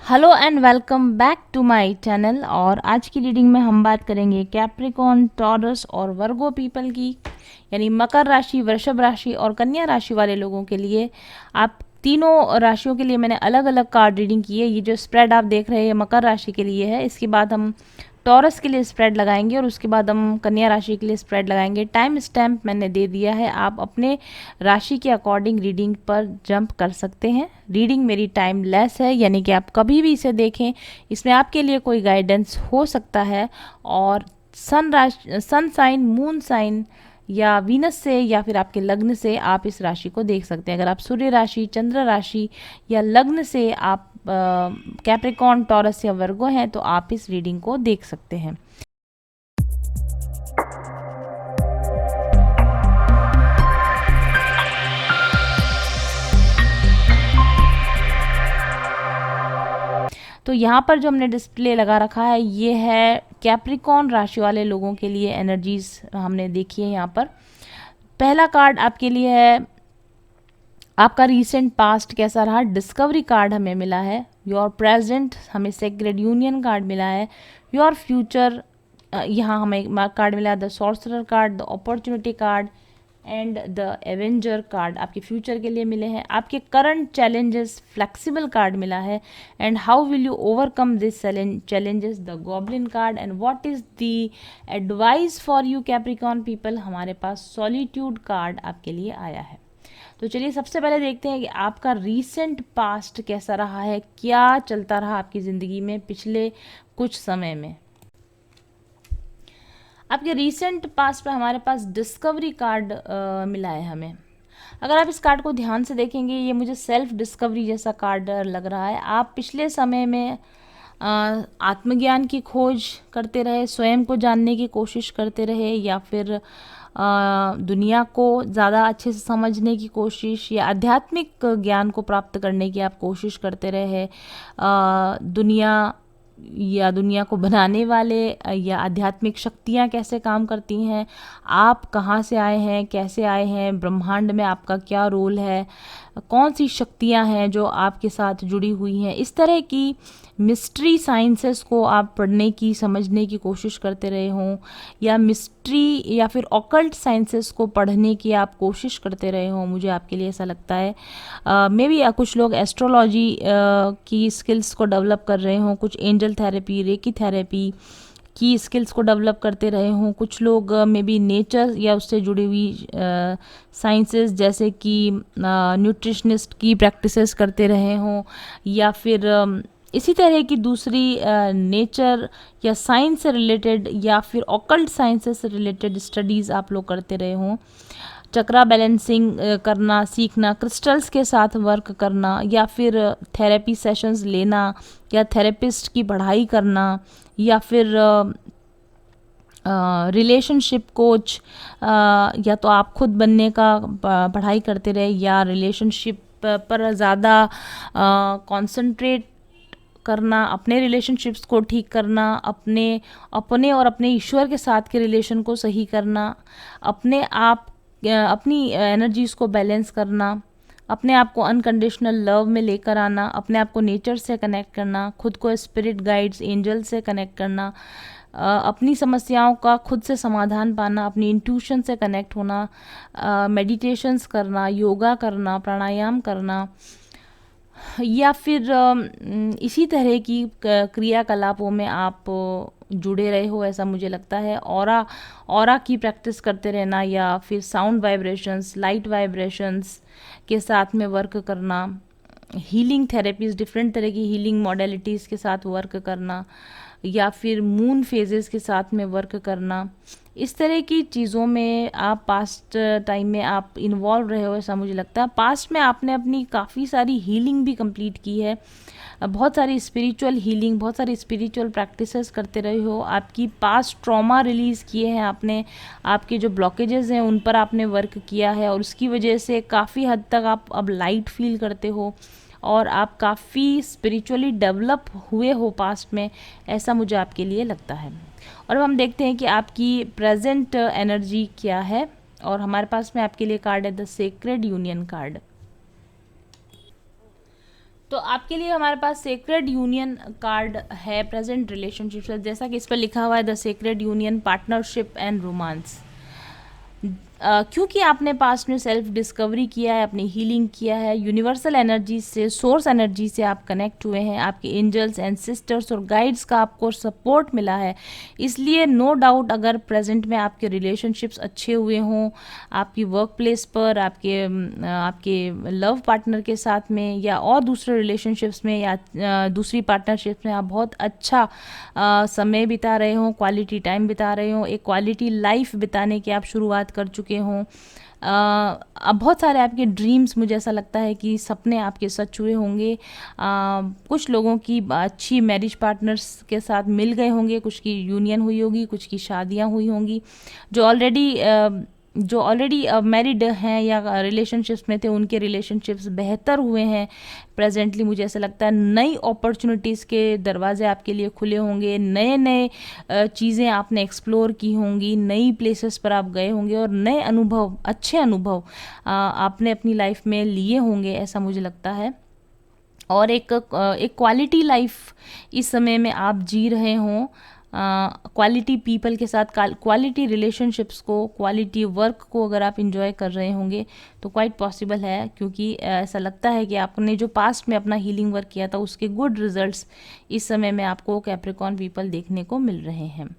Hello and welcome back to my channel. और आज की रीडिंग में हम बात करेंगे कैप्रिकॉर्न, टॉरस और वर्गो पीपल की, यानी मकर राशि, वृषभ राशि और कन्या राशि वाले लोगों के लिए। आप तीनों राशियों के लिए मैंने अलग अलग कार्ड रीडिंग की है। ये जो स्प्रेड आप देख रहे हैं मकर राशि के लिए है, इसके बाद हम टॉरस के लिए स्प्रेड लगाएंगे और उसके बाद हम कन्या राशि के लिए स्प्रेड लगाएंगे। टाइम स्टैम्प मैंने दे दिया है, आप अपने राशि के अकॉर्डिंग रीडिंग पर जंप कर सकते हैं। रीडिंग मेरी टाइम लेस है, यानी कि आप कभी भी इसे देखें, इसमें आपके लिए कोई गाइडेंस हो सकता है। और सन साइन, मून साइन या वीनस से या फिर आपके लग्न से आप इस राशि को देख सकते हैं। अगर आप सूर्य राशि, चंद्र राशि या लग्न से आप कैप्रिकॉर्न, टॉरस या वर्गो हैं तो आप इस रीडिंग को देख सकते हैं। तो यहाँ पर जो हमने डिस्प्ले लगा रखा है ये है कैप्रिकॉर्न राशि वाले लोगों के लिए एनर्जीज हमने देखी है। यहाँ पर पहला कार्ड आपके लिए है, आपका रीसेंट पास्ट कैसा रहा। डिस्कवरी कार्ड हमें मिला है। योर प्रेजेंट हमें सेक्रेड यूनियन कार्ड मिला है। योर फ्यूचर यहाँ हमें कार्ड मिला है the sorcerer card, the opportunity card and the Avenger card आपके फ्यूचर के लिए मिले हैं। आपके करंट चैलेंजेस फ्लेक्सिबल कार्ड मिला है and how will you overcome this challenges the goblin card and what is the advice for you Capricorn people हमारे पास solitude card आपके लिए आया है। तो चलिए सबसे पहले देखते हैं कि आपका रीसेंट पास्ट कैसा रहा है, क्या चलता रहा आपकी ज़िंदगी में पिछले कुछ समय में। आपके रीसेंट पास्ट पर हमारे पास डिस्कवरी कार्ड मिला है हमें। अगर आप इस कार्ड को ध्यान से देखेंगे, ये मुझे सेल्फ डिस्कवरी जैसा कार्ड लग रहा है। आप पिछले समय में आत्मज्ञान की खोज करते रहे, स्वयं को जानने की कोशिश करते रहे, या फिर दुनिया को ज़्यादा अच्छे से समझने की कोशिश या आध्यात्मिक ज्ञान को प्राप्त करने की आप कोशिश करते रहे। दुनिया को बनाने वाले या आध्यात्मिक शक्तियाँ कैसे काम करती हैं, आप कहाँ से आए हैं, कैसे आए हैं, ब्रह्मांड में आपका क्या रोल है, कौन सी शक्तियाँ हैं जो आपके साथ जुड़ी हुई हैं, इस तरह की मिस्ट्री साइंसेस को आप पढ़ने की, समझने की कोशिश करते रहे हों, या मिस्ट्री या फिर ऑकल्ट साइंसेस को पढ़ने की आप कोशिश करते रहे हों, मुझे आपके लिए ऐसा लगता है। मे बी कुछ लोग एस्ट्रोलॉजी की स्किल्स को डेवलप कर रहे हों, कुछ एंजल थेरेपी, रेकी थेरेपी की स्किल्स को डेवलप करते रहे हों, कुछ लोग मे बी नेचर या उससे जुड़ी हुई साइंसेस जैसे कि न्यूट्रिशनिस्ट की प्रैक्टिसेस करते रहे हों, या फिर इसी तरह की दूसरी नेचर या साइंस से रिलेटेड या फिर ऑकल्ट साइंसेस से रिलेटेड स्टडीज़ आप लोग करते रहे हों। चक्रा बैलेंसिंग करना सीखना, क्रिस्टल्स के साथ वर्क करना, या फिर थेरेपी सेशंस लेना, या थेरेपिस्ट की पढ़ाई करना, या फिर रिलेशनशिप कोच, या तो आप खुद बनने का पढ़ाई करते रहे, या रिलेशनशिप पर ज़्यादा कंसंट्रेट करना, अपने रिलेशनशिप्स को ठीक करना, अपने और अपने ईश्वर के साथ के रिलेशन को सही करना, अपनी एनर्जीज़ को बैलेंस करना, अपने आप को अनकंडीशनल लव में लेकर आना, अपने आप को नेचर से कनेक्ट करना, खुद को स्पिरिट गाइड्स, एंजल से कनेक्ट करना, अपनी समस्याओं का खुद से समाधान पाना, अपनी इंट्यूशन से कनेक्ट होना, मेडिटेशंस करना, योगा करना, प्राणायाम करना, या फिर इसी तरह की क्रियाकलापों में आप जुड़े रहे हो, ऐसा मुझे लगता है। ऑरा की प्रैक्टिस करते रहना, या फिर साउंड वाइब्रेशंस, लाइट वाइब्रेशंस के साथ में वर्क करना, हीलिंग थेरेपीज, डिफरेंट तरह की हीलिंग मॉडलिटीज़ के साथ वर्क करना, या फिर मून फेजेस के साथ में वर्क करना, इस तरह की चीज़ों में आप पास्ट टाइम में आप इन्वॉल्व रहे हो, ऐसा मुझे लगता है। पास्ट में आपने अपनी काफ़ी सारी हीलिंग भी कंप्लीट की है, बहुत सारी स्पिरिचुअल हीलिंग, बहुत सारी स्पिरिचुअल प्रैक्टिसेस करते रहे हो, आपकी पास्ट ट्रॉमा रिलीज़ किए हैं आपने, आपके जो ब्लॉकेजेस हैं उन पर आपने वर्क किया है, और उसकी वजह से काफ़ी हद तक आप अब लाइट फील करते हो और आप काफ़ी स्पिरिचुअली डेवलप हुए हो पास्ट में, ऐसा मुझे आपके लिए लगता है। और अब हम देखते हैं कि आपकी प्रेजेंट एनर्जी क्या है, और हमारे पास में आपके लिए कार्ड है द सेक्रेड यूनियन कार्ड। तो आपके लिए हमारे पास सेक्रेड यूनियन कार्ड है प्रेजेंट रिलेशनशिप, जैसा कि इस पर लिखा हुआ है the sacred union partnership and romance. क्योंकि आपने पास्ट में सेल्फ डिस्कवरी किया है, अपनी हीलिंग किया है, यूनिवर्सल एनर्जी से, सोर्स एनर्जी से आप कनेक्ट हुए हैं, आपके एंजल्स एंड सिस्टर्स और गाइड्स का आपको सपोर्ट मिला है, इसलिए नो डाउट अगर प्रेजेंट में आपके रिलेशनशिप्स अच्छे हुए हों, आपकी वर्क प्लेस पर, आपके लव पार्टनर के साथ में, या और दूसरे रिलेशनशिप्स में, या दूसरी पार्टनरशिप्स में आप बहुत अच्छा समय बिता रहे हों, क्वालिटी टाइम बिता रहे हों, एक क्वालिटी लाइफ बिताने की आप शुरुआत कर चुके हों। अब बहुत सारे आपके ड्रीम्स, मुझे ऐसा लगता है कि सपने आपके सच हुए होंगे। कुछ लोगों की अच्छी मैरिज पार्टनर्स के साथ मिल गए होंगे, कुछ की यूनियन हुई होगी, कुछ की शादियां हुई होंगी। जो ऑलरेडी मैरिड हैं या रिलेशनशिप्स में थे, उनके रिलेशनशिप्स बेहतर हुए हैं प्रेजेंटली। मुझे ऐसा लगता है नई अपॉर्चुनिटीज़ के दरवाजे आपके लिए खुले होंगे, नए नए चीज़ें आपने एक्सप्लोर की होंगी, नई प्लेसेस पर आप गए होंगे और नए अनुभव, अच्छे अनुभव आपने अपनी लाइफ में लिए होंगे, ऐसा मुझे लगता है। और एक क्वालिटी लाइफ इस समय में आप जी रहे हों, क्वालिटी पीपल के साथ, क्वालिटी रिलेशनशिप्स को, क्वालिटी वर्क को अगर आप इंजॉय कर रहे होंगे तो क्वाइट पॉसिबल है, क्योंकि ऐसा लगता है कि आपने जो पास्ट में अपना हीलिंग वर्क किया था उसके गुड रिजल्ट्स इस समय में आपको कैप्रिकॉर्न पीपल देखने को मिल रहे हैं।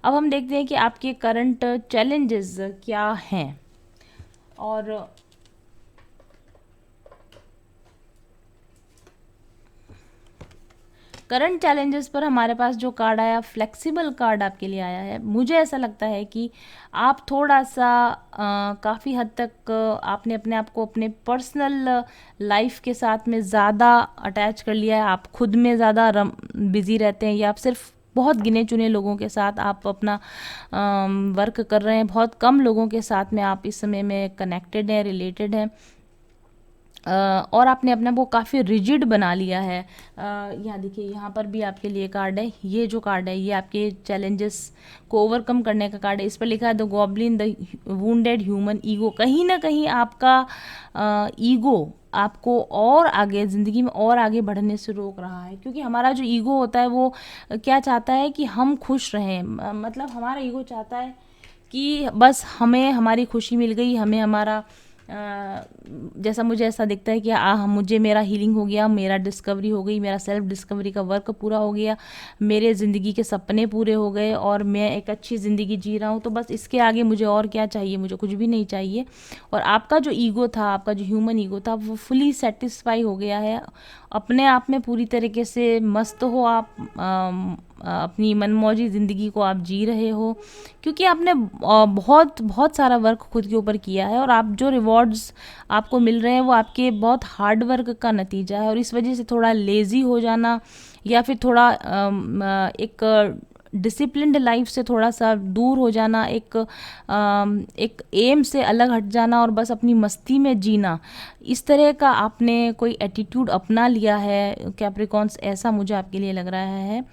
अब हम देखते हैं कि आपके करंट चैलेंजेस क्या हैं। और करंट चैलेंजेस पर हमारे पास जो कार्ड आया, फ्लेक्सिबल कार्ड आपके लिए आया है। मुझे ऐसा लगता है कि आप थोड़ा सा काफ़ी हद तक आपने अपने आप को अपने पर्सनल लाइफ के साथ में ज़्यादा अटैच कर लिया है। आप खुद में ज़्यादा बिजी रहते हैं, या आप सिर्फ बहुत गिने चुने लोगों के साथ आप अपना वर्क कर रहे हैं, बहुत कम लोगों के साथ में आप इस समय में कनेक्टेड हैं, रिलेटेड हैं, और आपने अपने वो काफ़ी रिजिड बना लिया है। यहाँ देखिए, यहाँ पर भी आपके लिए कार्ड है। ये जो कार्ड है ये आपके चैलेंजेस को ओवरकम करने का कार्ड है। इस पर लिखा है the goblin the wounded human ego. कहीं ना कहीं आपका ईगो आपको और आगे ज़िंदगी में और आगे बढ़ने से रोक रहा है, क्योंकि हमारा जो ईगो होता है वो क्या चाहता है कि हम खुश रहें। मतलब हमारा ईगो चाहता है कि बस हमें हमारी खुशी मिल गई, हमें हमारा जैसा मुझे ऐसा दिखता है कि मुझे मेरा हीलिंग हो गया, मेरा डिस्कवरी हो गई, मेरा सेल्फ डिस्कवरी का वर्क पूरा हो गया, मेरे ज़िंदगी के सपने पूरे हो गए और मैं एक अच्छी ज़िंदगी जी रहा हूँ, तो बस इसके आगे मुझे और क्या चाहिए, मुझे कुछ भी नहीं चाहिए। और आपका जो ईगो था, आपका जो ह्यूमन ईगो था, वो फुली सेटिस्फाई हो गया है, अपने आप में पूरी तरीके से मस्त हो आप, अपनी मनमौजी ज़िंदगी को आप जी रहे हो, क्योंकि आपने बहुत बहुत सारा वर्क खुद के ऊपर किया है, और आप जो रिवॉर्ड्स आपको मिल रहे हैं वो आपके बहुत हार्ड वर्क का नतीजा है। और इस वजह से थोड़ा लेज़ी हो जाना, या फिर थोड़ा एक डिसिप्लिन्ड लाइफ से थोड़ा सा दूर हो जाना, एक एम से अलग हट जाना और बस अपनी मस्ती में जीना, इस तरह का आपने कोई एटीट्यूड अपना लिया है कैप्रिकॉर्न्स, ऐसा मुझे आपके लिए लग रहा है।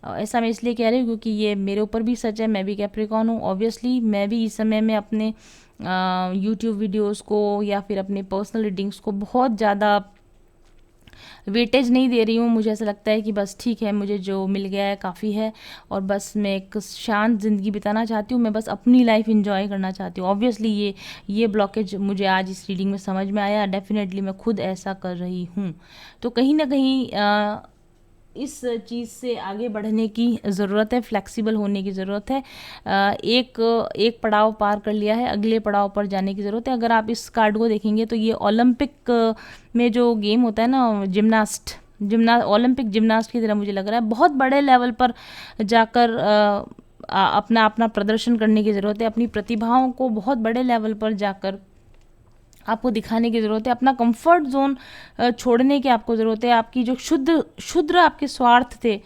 ऐसा मैं इसलिए कह रही हूँ क्योंकि ये मेरे ऊपर भी सच है, मैं भी कैप्रिकॉर्न हूँ। ऑब्वियसली मैं भी इस समय में अपने यूट्यूब वीडियोस को या फिर अपने पर्सनल रीडिंग्स को बहुत ज़्यादा वेटेज नहीं दे रही हूँ। मुझे ऐसा लगता है कि बस ठीक है, मुझे जो मिल गया है काफ़ी है, और बस मैं एक शांत ज़िंदगी बिताना चाहती हूँ, मैं बस अपनी लाइफ इंजॉय करना चाहती हूँ। ऑब्वियसली ये ब्लॉकेज मुझे आज इस रीडिंग में समझ में आया, डेफिनेटली मैं खुद ऐसा कर रही हूँ। तो कहीं ना कहीं इस चीज़ से आगे बढ़ने की ज़रूरत है, फ्लेक्सिबल होने की ज़रूरत है। एक पड़ाव पार कर लिया है, अगले पड़ाव पर जाने की ज़रूरत है। अगर आप इस कार्ड को देखेंगे तो ये ओलंपिक में जो गेम होता है ना, ओलंपिक जिम्नास्ट की तरह मुझे लग रहा है। बहुत बड़े लेवल पर जाकर अपना प्रदर्शन करने की ज़रूरत है, अपनी प्रतिभाओं को बहुत बड़े लेवल पर जाकर आपको दिखाने की ज़रूरत है, अपना कंफर्ट जोन छोड़ने की आपको ज़रूरत है। आपकी जो क्षुद्र आपके स्वार्थ थे,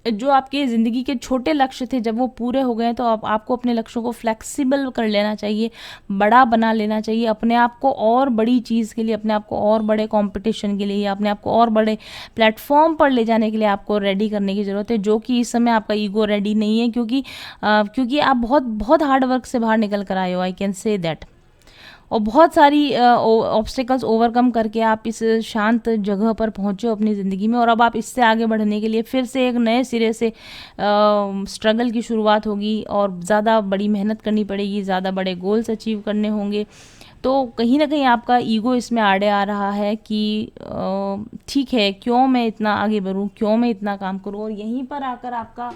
जो आपके ज़िंदगी के छोटे लक्ष्य थे, जब वो पूरे हो गए तो आपको अपने लक्ष्यों को फ्लेक्सिबल कर लेना चाहिए, बड़ा बना लेना चाहिए, अपने आप को और बड़ी चीज़ के लिए, अपने आप को और बड़े कंपटीशन के लिए, या अपने आप को और बड़े प्लेटफॉर्म पर ले जाने के लिए आपको रेडी करने की ज़रूरत है, जो कि इस समय आपका ईगो रेडी नहीं है, क्योंकि आप बहुत बहुत हार्ड वर्क से बाहर निकल कर आए हो, आई कैन से दैट। और बहुत सारी ऑब्स्टिकल्स ओवरकम करके आप इस शांत जगह पर पहुँचे हो अपनी ज़िंदगी में, और अब आप इससे आगे बढ़ने के लिए फिर से एक नए सिरे से स्ट्रगल की शुरुआत होगी और ज़्यादा बड़ी मेहनत करनी पड़ेगी, ज़्यादा बड़े गोल्स अचीव करने होंगे। तो कहीं ना कहीं आपका ईगो इसमें आड़े आ रहा है कि ठीक है, क्यों मैं इतना आगे बढ़ूँ, क्यों मैं इतना काम करूँ। और यहीं पर आकर आपका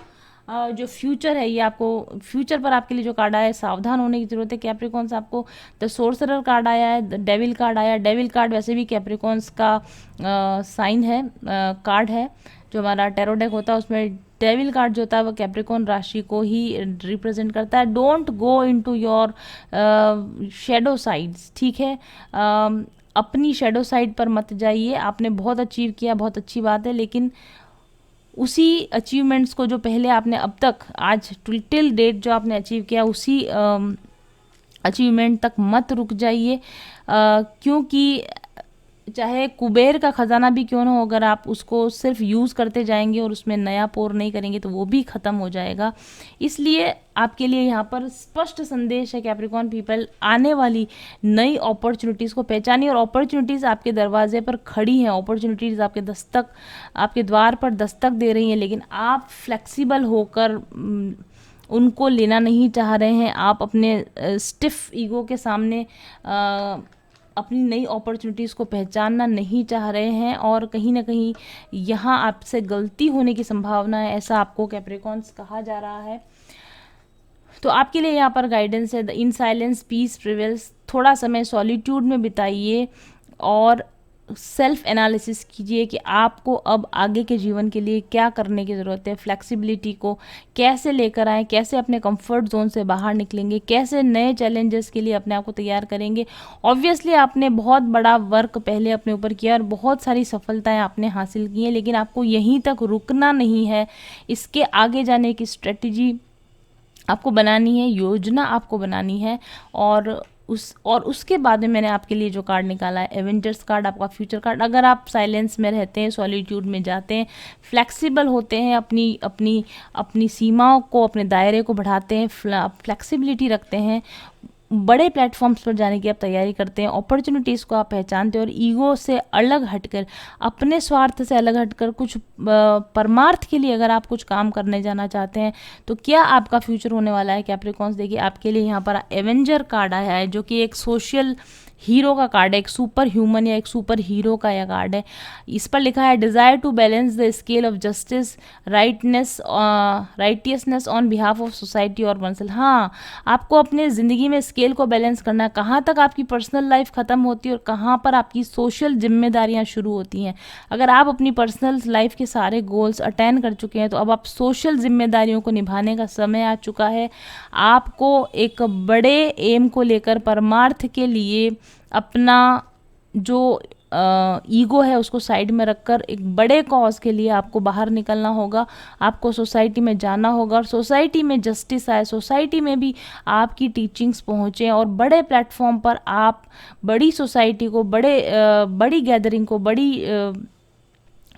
जो फ्यूचर है, ये आपको फ्यूचर पर आपके लिए जो कार्ड आया है, सावधान होने की जरूरत है कैप्रिकॉन्स। आपको द सोर्सरर कार्ड आया है, द डेविल कार्ड आया है। डेविल कार्ड वैसे भी कैप्रिकॉन्स का साइन है, कार्ड है। जो हमारा टैरो डेक होता है उसमें डेविल कार्ड जो होता है वो कैप्रिकॉन राशि को ही रिप्रेजेंट करता है। Don't go into your shadow sides, ठीक है। अपनी शेडो साइड पर मत जाइए। आपने बहुत अचीव किया, बहुत अच्छी बात है, लेकिन उसी अचीवमेंट्स को जो पहले आपने अब तक आज टिल डेट जो आपने अचीव किया, उसी अचीवमेंट तक मत रुक जाइए, क्योंकि चाहे कुबेर का खजाना भी क्यों ना हो, अगर आप उसको सिर्फ यूज़ करते जाएंगे और उसमें नया पोर नहीं करेंगे तो वो भी ख़त्म हो जाएगा। इसलिए आपके लिए यहाँ पर स्पष्ट संदेश है कैप्रिकॉन पीपल, आने वाली नई अपॉर्चुनिटीज़ को पहचानिए। और अपॉर्चुनिटीज़ आपके दरवाजे पर खड़ी हैं, अपॉर्चुनिटीज़ आपके द्वार पर दस्तक दे रही हैं, लेकिन आप फ्लेक्सिबल होकर उनको लेना नहीं चाह रहे हैं। आप अपने स्टिफ ईगो के सामने अपनी नई अपॉर्चुनिटीज़ को पहचानना नहीं चाह रहे हैं, और कहीं ना कहीं यहाँ आपसे गलती होने की संभावना है, ऐसा आपको कैप्रिकॉन्स कहा जा रहा है। तो आपके लिए यहाँ पर गाइडेंस है, the in silence peace prevails. थोड़ा समय सॉलिट्यूड में बिताइए और सेल्फ एनालिसिस कीजिए कि आपको अब आगे के जीवन के लिए क्या करने की ज़रूरत है। फ्लेक्सिबिलिटी को कैसे लेकर आएँ, कैसे अपने कंफर्ट जोन से बाहर निकलेंगे, कैसे नए चैलेंजेस के लिए अपने आप को तैयार करेंगे। ऑब्वियसली आपने बहुत बड़ा वर्क पहले अपने ऊपर किया और बहुत सारी सफलताएं आपने हासिल की हैं, लेकिन आपको यहीं तक रुकना नहीं है। इसके आगे जाने की स्ट्रेटजी आपको बनानी है, योजना आपको बनानी है। और उसके बाद में मैंने आपके लिए जो कार्ड निकाला है, एवेंजर्स कार्ड, आपका फ्यूचर कार्ड। अगर आप साइलेंस में रहते हैं, सॉलिट्यूड में जाते हैं, फ्लेक्सिबल होते हैं, अपनी सीमाओं को, अपने दायरे को बढ़ाते हैं, फ्लेक्सिबिलिटी रखते हैं, बड़े प्लेटफॉर्म्स पर जाने की आप तैयारी करते हैं, अपॉर्चुनिटीज़ को आप पहचानते हैं, और ईगो से अलग हटकर, अपने स्वार्थ से अलग हटकर कुछ परमार्थ के लिए अगर आप कुछ काम करने जाना चाहते हैं, तो क्या आपका फ्यूचर होने वाला है कैप्रिकॉन्स। देखिए आपके लिए यहाँ पर एवेंजर कार्ड आया है, जो कि एक सोशल हीरो का कार्ड है, एक सुपर ह्यूमन या एक सुपर हीरो का यह कार्ड है। इस पर लिखा है desire to balance the scale of justice righteousness on behalf of society और वनसेल्फ। हाँ, आपको अपने ज़िंदगी में स्केल को बैलेंस करना है, कहाँ तक आपकी पर्सनल लाइफ ख़त्म होती है और कहाँ पर आपकी सोशल जिम्मेदारियाँ शुरू होती हैं। अगर आप अपनी पर्सनल लाइफ के सारे गोल्स अटेंड कर चुके हैं, तो अब आप सोशल जिम्मेदारियों को निभाने का समय आ चुका है। आपको एक बड़े एम को लेकर, परमार्थ के लिए अपना जो ईगो है उसको साइड में रखकर एक बड़े कॉज के लिए आपको बाहर निकलना होगा। आपको सोसाइटी में जाना होगा और सोसाइटी में जस्टिस आए, सोसाइटी में भी आपकी टीचिंग्स पहुँचे और बड़े प्लेटफॉर्म पर आप बड़ी सोसाइटी को, बड़ी गैदरिंग को,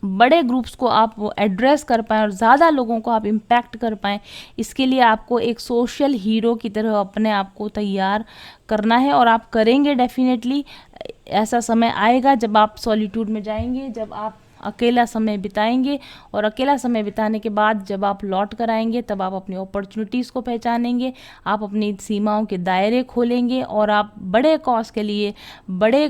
बड़े ग्रुप्स को आप एड्रेस कर पाएँ और ज़्यादा लोगों को आप इम्पैक्ट कर पाएँ। इसके लिए आपको एक सोशल हीरो की तरह अपने आप को तैयार करना है, और आप करेंगे डेफिनेटली। ऐसा समय आएगा जब आप सॉलिट्यूड में जाएंगे, जब आप अकेला समय बिताएंगे, और अकेला समय बिताने के बाद जब आप लौट कर आएंगे, तब आप अपनी अपॉर्चुनिटीज़ को पहचानेंगे, आप अपनी सीमाओं के दायरे खोलेंगे, और आप बड़े कॉज के लिए, बड़े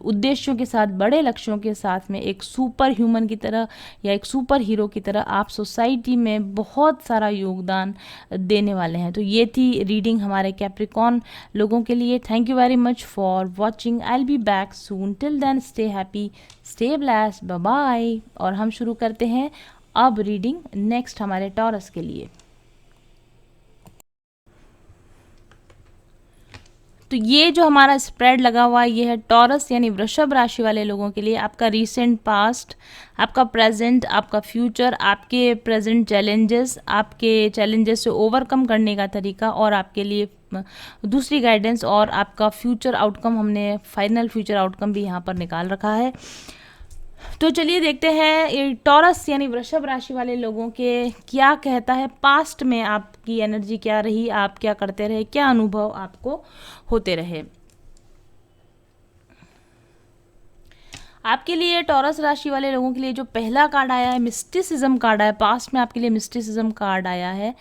उद्देश्यों के साथ, बड़े लक्ष्यों के साथ में एक सुपर ह्यूमन की तरह या एक सुपर हीरो की तरह आप सोसाइटी में बहुत सारा योगदान देने वाले हैं। तो ये थी रीडिंग हमारे कैप्रिकॉन लोगों के लिए। Thank you very much for watching. I will be back soon. Till then stay happy, stay blessed, bye bye. और हम शुरू करते हैं अब रीडिंग नेक्स्ट हमारे टॉरस के लिए। तो ये जो हमारा स्प्रेड लगा हुआ है, ये है टॉरस यानी वृषभ राशि वाले लोगों के लिए। आपका रीसेंट पास्ट, आपका प्रेजेंट, आपका फ्यूचर, आपके प्रेजेंट चैलेंजेस, आपके चैलेंजेस से ओवरकम करने का तरीका, और आपके लिए दूसरी गाइडेंस, और आपका फ्यूचर आउटकम। हमने फाइनल फ्यूचर आउटकम भी यहाँ पर निकाल रखा है। तो चलिए देखते हैं टॉरस यानी वृषभ राशि वाले लोगों के क्या कहता है। पास्ट में आपकी एनर्जी क्या रही, आप क्या करते रहे, क्या अनुभव आपको होते रहे। आपके लिए टॉरस राशि वाले लोगों के लिए जो पहला कार्ड आया है, मिस्टिसिज्म कार्ड आया, पास्ट में आपके लिए मिस्टिसिज्म कार्ड आया है।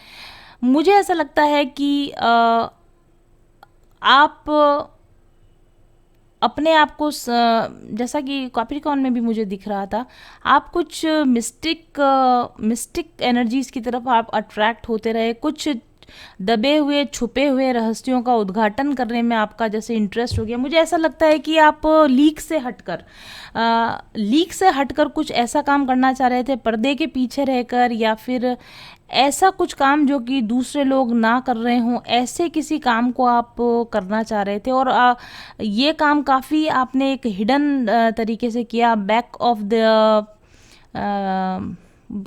मुझे ऐसा लगता है कि आप अपने आप को जैसा कि कैप्रिकॉर्न में भी मुझे दिख रहा था, आप कुछ मिस्टिक एनर्जीज की तरफ आप अट्रैक्ट होते रहे, कुछ दबे हुए छुपे हुए रहस्यों का उद्घाटन करने में आपका जैसे इंटरेस्ट हो गया। मुझे ऐसा लगता है कि आप लीक से हटकर कुछ ऐसा काम करना चाह रहे थे, पर्दे के पीछे रहकर, या फिर ऐसा कुछ काम जो कि दूसरे लोग ना कर रहे हों, ऐसे किसी काम को आप करना चाह रहे थे। और ये काम काफ़ी आपने एक हिडन तरीके से किया, बैक ऑफ द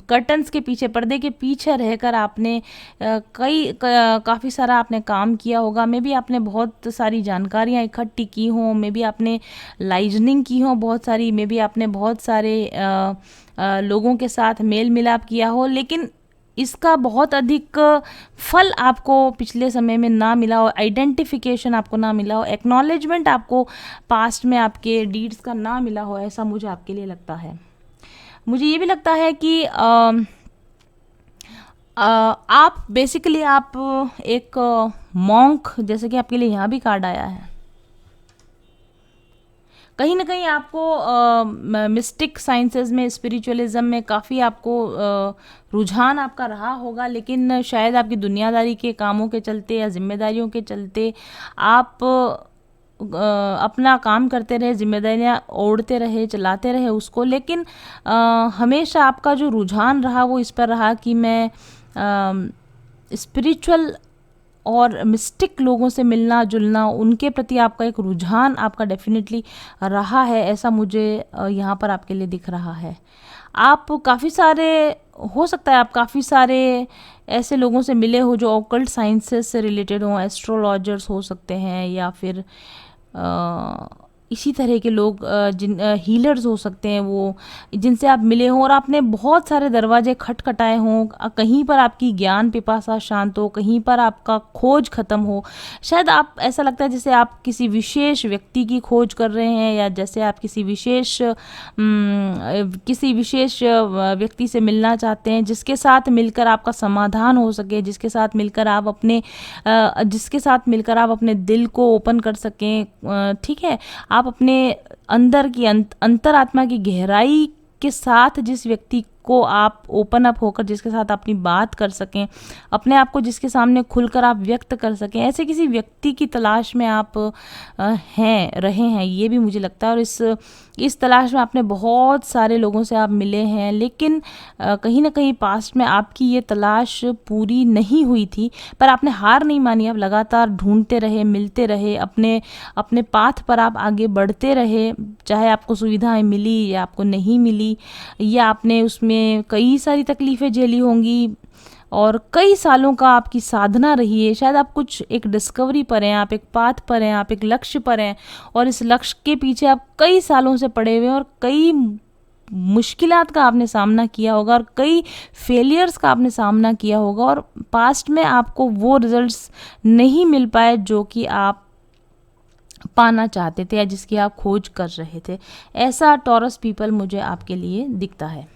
कर्टन्स के पीछे, पर्दे के पीछे रहकर आपने काफ़ी सारा आपने काम किया होगा। मे बी आपने बहुत सारी जानकारियाँ इकट्ठी की हों, मे बी आपने लाइजनिंग की हो बहुत सारी, मे बी आपने बहुत सारे लोगों के साथ मेल मिलाप किया हो, लेकिन इसका बहुत अधिक फल आपको पिछले समय में ना मिला हो, आइडेंटिफिकेशन आपको ना मिला हो, एक्नॉलेजमेंट आपको पास्ट में आपके डीड्स का ना मिला हो, ऐसा मुझे आपके लिए लगता है। मुझे ये भी लगता है कि आप बेसिकली आप एक मॉन्क, जैसे कि आपके लिए यहाँ भी कार्ड आया है, कहीं ना कहीं आपको मिस्टिक साइंसेस में, स्पिरिचुअलिज्म में काफ़ी आपको रुझान आपका रहा होगा, लेकिन शायद आपकी दुनियादारी के कामों के चलते या जिम्मेदारियों के चलते आप अपना काम करते रहे, जिम्मेदारियां ओढ़ते रहे, चलाते रहे उसको, लेकिन हमेशा आपका जो रुझान रहा वो इस पर रहा कि मैं स्पिरिचुअल और मिस्टिक लोगों से मिलना जुलना, उनके प्रति आपका एक रुझान आपका डेफिनेटली रहा है, ऐसा मुझे यहाँ पर आपके लिए दिख रहा है। आप काफ़ी सारे, हो सकता है आप काफ़ी सारे ऐसे लोगों से मिले हो जो ऑकल्ट साइंसेस से रिलेटेड हों, एस्ट्रोलॉजर्स हो सकते हैं, या फिर इसी तरह के लोग जिन हीलर्स हो सकते हैं, वो जिनसे आप मिले हों और आपने बहुत सारे दरवाजे खटखटाए हों, कहीं पर आपकी ज्ञान पिपासा शांत हो, कहीं पर आपका खोज ख़त्म हो। शायद आप, ऐसा लगता है जैसे आप किसी विशेष व्यक्ति की खोज कर रहे हैं, या जैसे आप किसी विशेष व्यक्ति से मिलना चाहते हैं, जिसके साथ मिलकर आपका समाधान हो सके, जिसके साथ मिलकर आप अपने दिल को ओपन कर सकें। ठीक है, आप अपने अंदर की अंतरात्मा की गहराई के साथ जिस व्यक्ति को आप ओपन अप होकर, जिसके साथ अपनी बात कर सकें, अपने आप को जिसके सामने खुलकर आप व्यक्त कर सकें, ऐसे किसी व्यक्ति की तलाश में आप रहे हैं, ये भी मुझे लगता है। और इस तलाश में आपने बहुत सारे लोगों से आप मिले हैं, लेकिन कहीं ना कहीं पास्ट में आपकी ये तलाश पूरी नहीं हुई थी, पर आपने हार नहीं मानी, आप लगातार ढूंढते रहे, मिलते रहे, अपने पाथ पर आप आगे बढ़ते रहे, चाहे आपको सुविधाएं मिली या आपको नहीं मिली, या आपने उसमें कई सारी तकलीफ़ें झेली होंगी, और कई सालों का आपकी साधना रही है। शायद आप कुछ एक डिस्कवरी पर हैं, आप एक पाथ पर हैं, आप एक लक्ष्य पर हैं, और इस लक्ष्य के पीछे आप कई सालों से पड़े हुए हैं, और कई मुश्किलात का आपने सामना किया होगा, और कई फेलियर्स का आपने सामना किया होगा, और पास्ट में आपको वो रिजल्ट्स नहीं मिल पाए जो कि आप पाना चाहते थे या जिसकी आप खोज कर रहे थे। ऐसा टॉरस पीपल मुझे आपके लिए दिखता है।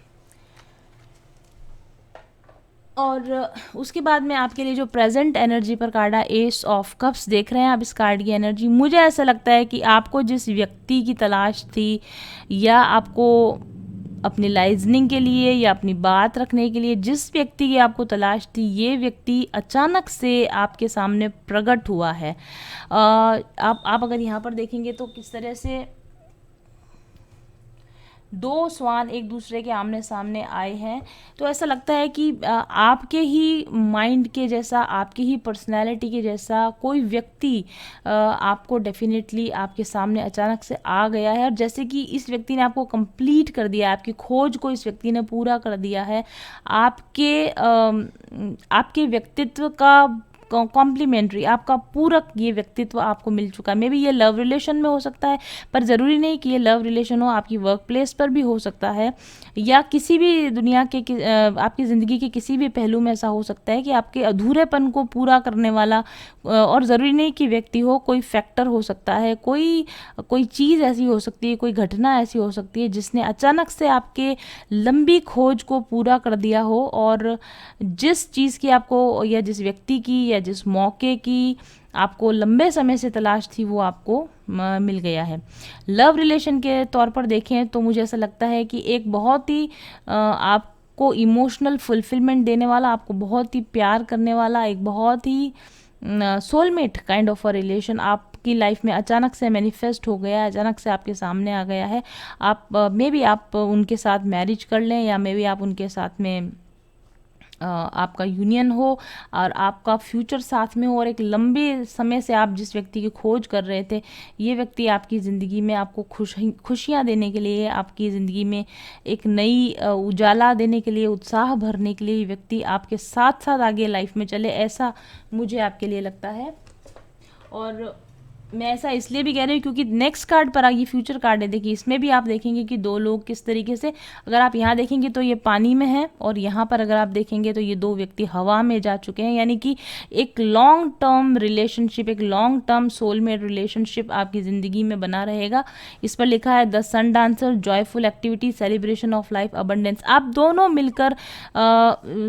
और उसके बाद में आपके लिए जो प्रेजेंट एनर्जी पर कार्ड है, एस ऑफ कप्स देख रहे हैं आप इस कार्ड की एनर्जी। मुझे ऐसा लगता है कि आपको जिस व्यक्ति की तलाश थी, या आपको अपनी लाइजनिंग के लिए या अपनी बात रखने के लिए जिस व्यक्ति की आपको तलाश थी, ये व्यक्ति अचानक से आपके सामने प्रकट हुआ है। आप अगर यहाँ पर देखेंगे तो किस तरह से दो स्वान एक दूसरे के आमने सामने आए हैं, तो ऐसा लगता है कि आपके ही माइंड के जैसा, आपकी ही पर्सनैलिटी के जैसा कोई व्यक्ति आपको डेफिनेटली आपके सामने अचानक से आ गया है, और जैसे कि इस व्यक्ति ने आपको कंप्लीट कर दिया, आपकी खोज को इस व्यक्ति ने पूरा कर दिया है, आपके व्यक्तित्व का कॉम्प्लीमेंट्री, आपका पूरक ये व्यक्तित्व आपको मिल चुका है। मे बी ये लव रिलेशन में हो सकता है, पर ज़रूरी नहीं कि ये लव रिलेशन हो, आपकी वर्क प्लेस पर भी हो सकता है, या किसी भी दुनिया के आपकी ज़िंदगी के किसी भी पहलू में ऐसा हो सकता है कि आपके अधूरेपन को पूरा करने वाला, और ज़रूरी नहीं कि व्यक्ति हो, कोई फैक्टर हो सकता है, कोई चीज़ ऐसी हो सकती है, कोई घटना ऐसी हो सकती है जिसने अचानक से आपके लंबी खोज को पूरा कर दिया हो, और जिस चीज़ की आपको, या जिस व्यक्ति की, या जिस मौके की आपको लंबे समय से तलाश थी, वो आपको मिल गया है। लव रिलेशन के तौर पर देखें तो मुझे ऐसा लगता है कि एक बहुत ही आपको इमोशनल फुलफिलमेंट देने वाला, आपको बहुत ही प्यार करने वाला, एक बहुत ही soulmate kind of a relation आपकी लाइफ में अचानक से मैनिफेस्ट हो गया है, अचानक से आपके सामने आ गया है। आप मे बी आप उनके साथ मैरिज कर लें, या मे बी आप उनके साथ में आपका यूनियन हो और आपका फ्यूचर साथ में हो, और एक लंबे समय से आप जिस व्यक्ति की खोज कर रहे थे, ये व्यक्ति आपकी ज़िंदगी में आपको खुशियाँ देने के लिए, आपकी ज़िंदगी में एक नई उजाला देने के लिए, उत्साह भरने के लिए ये व्यक्ति आपके साथ साथ आगे लाइफ में चले, ऐसा मुझे आपके लिए लगता है। और मैं ऐसा इसलिए भी कह रही हूँ क्योंकि नेक्स्ट कार्ड पर ये फ्यूचर कार्ड है, देखिए इसमें भी आप देखेंगे कि दो लोग किस तरीके से, अगर आप यहाँ देखेंगे तो ये पानी में है, और यहाँ पर अगर आप देखेंगे तो ये दो व्यक्ति हवा में जा चुके हैं, यानी कि एक लॉन्ग टर्म रिलेशनशिप, एक लॉन्ग टर्म सोलमेट रिलेशनशिप आपकी ज़िंदगी में बना रहेगा। इस पर लिखा है the sun dancer, joyful activity, celebration of life, abundance. आप दोनों मिलकर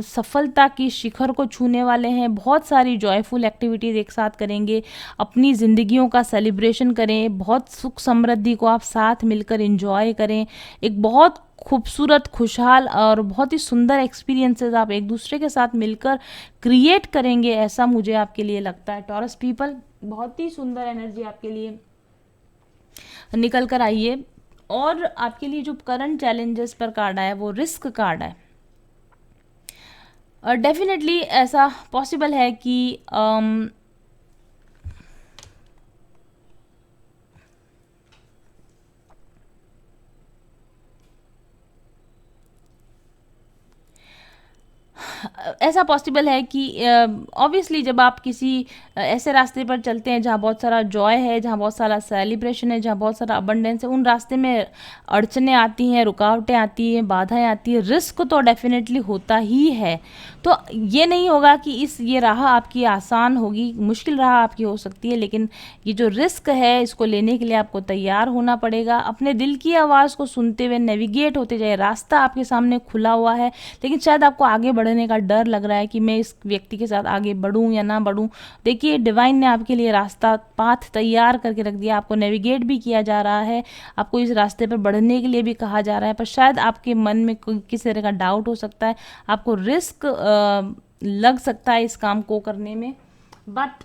सफलता की शिखर को छूने वाले हैं, बहुत सारी जॉयफुल एक्टिविटीज़ एक साथ करेंगे, अपनी ज़िंदगियों का सेलिब्रेशन करें, बहुत सुख समृद्धि को आप साथ मिलकर एंजॉय करें, एक बहुत खूबसूरत, खुशहाल और बहुत ही सुंदर एक्सपीरियंसेस आप एक दूसरे के साथ मिलकर क्रिएट करेंगे, ऐसा मुझे आपके लिए लगता है। टॉरस पीपल, बहुत ही सुंदर एनर्जी आपके लिए निकल कर आई है। और आपके लिए जो करंट चैलेंजेस पर कार्ड आया वो रिस्क कार्ड है। डेफिनेटली ऐसा पॉसिबल है कि ऐसा पॉसिबल है कि ऑब्वियसली जब आप किसी ऐसे रास्ते पर चलते हैं जहाँ बहुत सारा जॉय है, जहाँ बहुत सारा सेलिब्रेशन है, जहाँ बहुत सारा अबंडेंस है, उन रास्ते में अड़चने आती हैं, रुकावटें आती हैं, बाधाएं आती हैं, रिस्क तो डेफिनेटली होता ही है। तो ये नहीं होगा कि ये राह आपकी आसान होगी, मुश्किल राह आपकी हो सकती है, लेकिन ये जो रिस्क है इसको लेने के लिए आपको तैयार होना पड़ेगा। अपने दिल की आवाज़ को सुनते हुए नेविगेट होते जाए, रास्ता आपके सामने खुला हुआ है, लेकिन शायद आपको आगे बढ़ने का डर लग रहा है कि मैं इस व्यक्ति के साथ आगे बढ़ूं या ना बढ़ूं। देखिए डिवाइन ने आपके लिए रास्ता, पाथ तैयार करके रख दिया, आपको नेविगेट भी किया जा रहा है, आपको इस रास्ते पर बढ़ने के लिए भी कहा जा रहा है, पर शायद आपके मन में कोई किसी तरह का डाउट हो सकता है, आपको रिस्क लग सकता है इस काम को करने में। बट